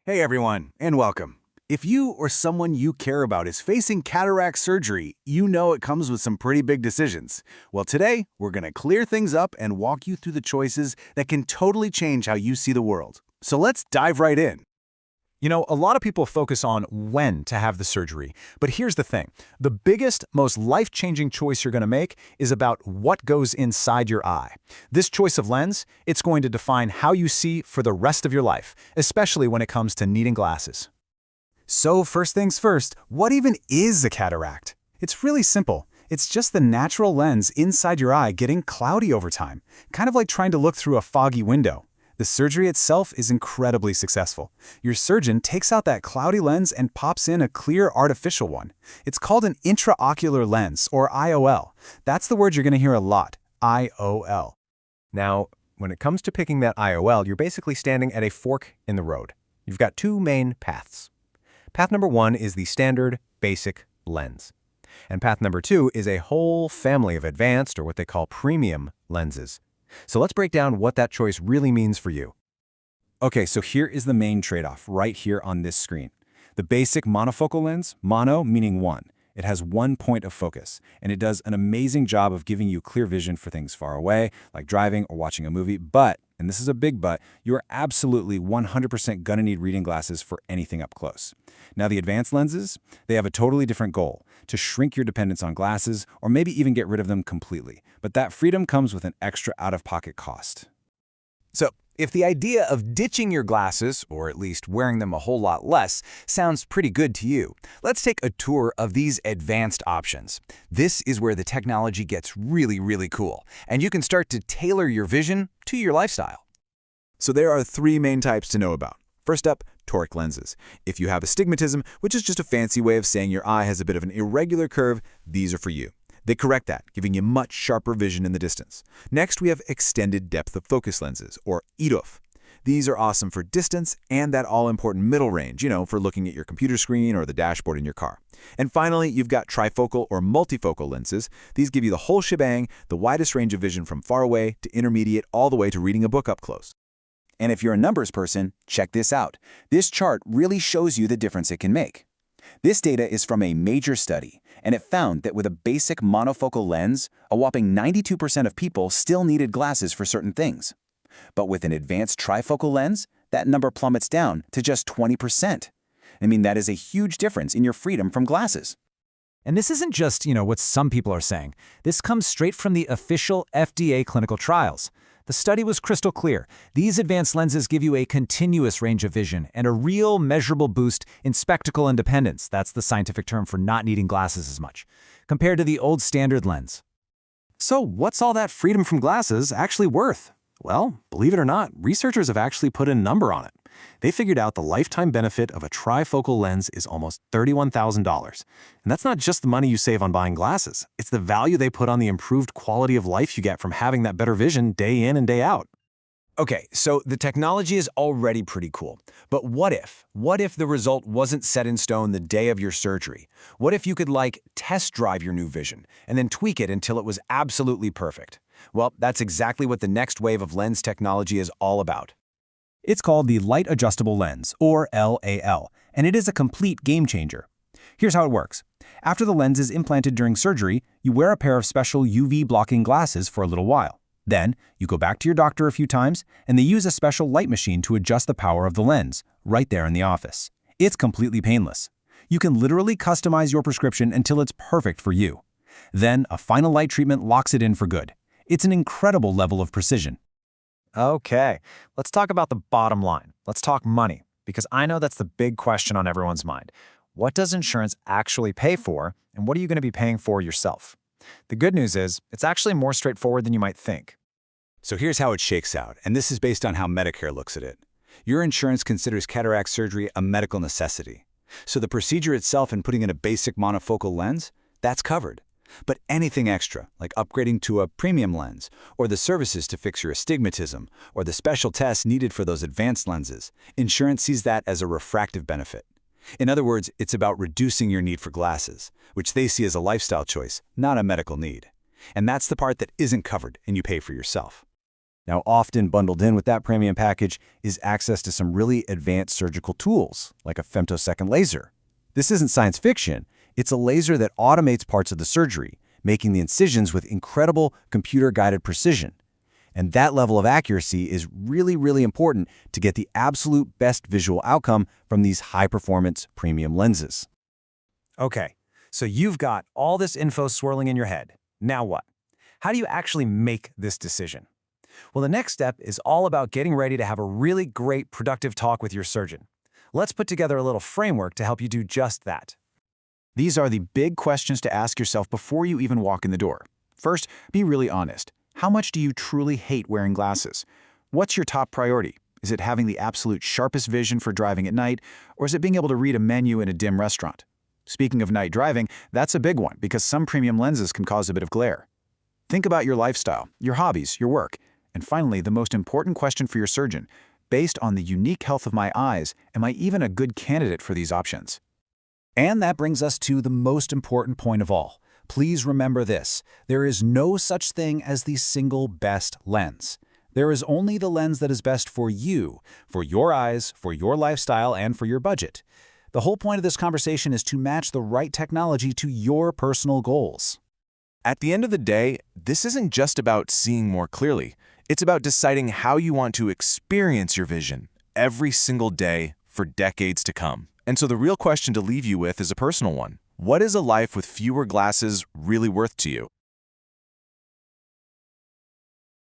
Hey everyone, and welcome. If you or someone you care about is facing cataract surgery, you know it comes with some pretty big decisions. Well, today, we're going to clear things up and walk you through the choices that can totally change how you see the world. So let's dive right in. A lot of people focus on when to have the surgery, but here's the thing. The biggest, most life-changing choice you're going to make is about what goes inside your eye. This choice of lens, it's going to define how you see for the rest of your life, especially when it comes to needing glasses. So first things first, what even is a cataract? It's really simple. It's just the natural lens inside your eye getting cloudy over time, kind of like trying to look through a foggy window. The surgery itself is incredibly successful. Your surgeon takes out that cloudy lens and pops in a clear artificial one. It's called an intraocular lens, or IOL. That's the word you're going to hear a lot, IOL. Now, when it comes to picking that IOL, you're basically standing at a fork in the road. You've got two main paths. Path number one is the standard, basic lens. And path number two is a whole family of advanced, or what they call premium, lenses. So let's break down what that choice really means for you. Okay, so here is the main trade-off right here on this screen. The basic monofocal lens, mono meaning one. It has one point of focus, and it does an amazing job of giving you clear vision for things far away, like driving or watching a movie, but, and this is a big but, you are absolutely 100% gonna need reading glasses for anything up close. Now the advanced lenses, they have a totally different goal, to shrink your dependence on glasses or maybe even get rid of them completely. But that freedom comes with an extra out-of-pocket cost. So, if the idea of ditching your glasses, or at least wearing them a whole lot less, sounds pretty good to you, let's take a tour of these advanced options. This is where the technology gets really cool, and you can start to tailor your vision to your lifestyle. So there are three main types to know about. First up, toric lenses. If you have astigmatism, which is just a fancy way of saying your eye has a bit of an irregular curve, these are for you. They correct that, giving you much sharper vision in the distance. Next, we have extended depth of focus lenses, or EDOF. These are awesome for distance and that all-important middle range, for looking at your computer screen or the dashboard in your car. And finally, you've got trifocal or multifocal lenses. These give you the whole shebang, the widest range of vision from far away to intermediate all the way to reading a book up close. And if you're a numbers person, check this out. This chart really shows you the difference it can make. This data is from a major study, and it found that with a basic monofocal lens, a whopping 92% of people still needed glasses for certain things. But with an advanced trifocal lens, that number plummets down to just 20%. That is a huge difference in your freedom from glasses. And this isn't just, what some people are saying. This comes straight from the official FDA clinical trials. The study was crystal clear. These advanced lenses give you a continuous range of vision and a real measurable boost in spectacle independence. That's the scientific term for not needing glasses as much, compared to the old standard lens. So what's all that freedom from glasses actually worth? Well, believe it or not, researchers have actually put a number on it. They figured out the lifetime benefit of a trifocal lens is almost $31,000. And that's not just the money you save on buying glasses. It's the value they put on the improved quality of life you get from having that better vision day in and day out. Okay, so the technology is already pretty cool. But what if? What if the result wasn't set in stone the day of your surgery? What if you could, test drive your new vision and then tweak it until it was absolutely perfect? Well, that's exactly what the next wave of lens technology is all about. It's called the Light Adjustable Lens, or LAL, and it is a complete game changer. Here's how it works. After the lens is implanted during surgery, you wear a pair of special UV-blocking glasses for a little while. Then, you go back to your doctor a few times, and they use a special light machine to adjust the power of the lens, right there in the office. It's completely painless. You can literally customize your prescription until it's perfect for you. Then, a final light treatment locks it in for good. It's an incredible level of precision. Okay, let's talk about the bottom line. Let's talk money, because I know that's the big question on everyone's mind. What does insurance actually pay for, and what are you going to be paying for yourself? The good news is, it's actually more straightforward than you might think. So here's how it shakes out, and this is based on how Medicare looks at it. Your insurance considers cataract surgery a medical necessity. So the procedure itself and putting in a basic monofocal lens, that's covered. But anything extra, like upgrading to a premium lens, or the services to fix your astigmatism, or the special tests needed for those advanced lenses, insurance sees that as a refractive benefit. In other words, it's about reducing your need for glasses, which they see as a lifestyle choice, not a medical need. And that's the part that isn't covered and you pay for yourself. Now, often bundled in with that premium package is access to some really advanced surgical tools, like a femtosecond laser. This isn't science fiction. It's a laser that automates parts of the surgery, making the incisions with incredible computer-guided precision. And that level of accuracy is really, really important to get the absolute best visual outcome from these high-performance premium lenses. Okay, so you've got all this info swirling in your head. Now what? How do you actually make this decision? Well, the next step is all about getting ready to have a really great, productive talk with your surgeon. Let's put together a little framework to help you do just that. These are the big questions to ask yourself before you even walk in the door. First, be really honest. How much do you truly hate wearing glasses? What's your top priority? Is it having the absolute sharpest vision for driving at night, or is it being able to read a menu in a dim restaurant? Speaking of night driving, that's a big one because some premium lenses can cause a bit of glare. Think about your lifestyle, your hobbies, your work. And finally, the most important question for your surgeon. Based on the unique health of my eyes, am I even a good candidate for these options? And that brings us to the most important point of all. Please remember this. There is no such thing as the single best lens. There is only the lens that is best for you, for your eyes, for your lifestyle, and for your budget. The whole point of this conversation is to match the right technology to your personal goals. At the end of the day, this isn't just about seeing more clearly. It's about deciding how you want to experience your vision every single day for decades to come. And so the real question to leave you with is a personal one. What is a life with fewer glasses really worth to you?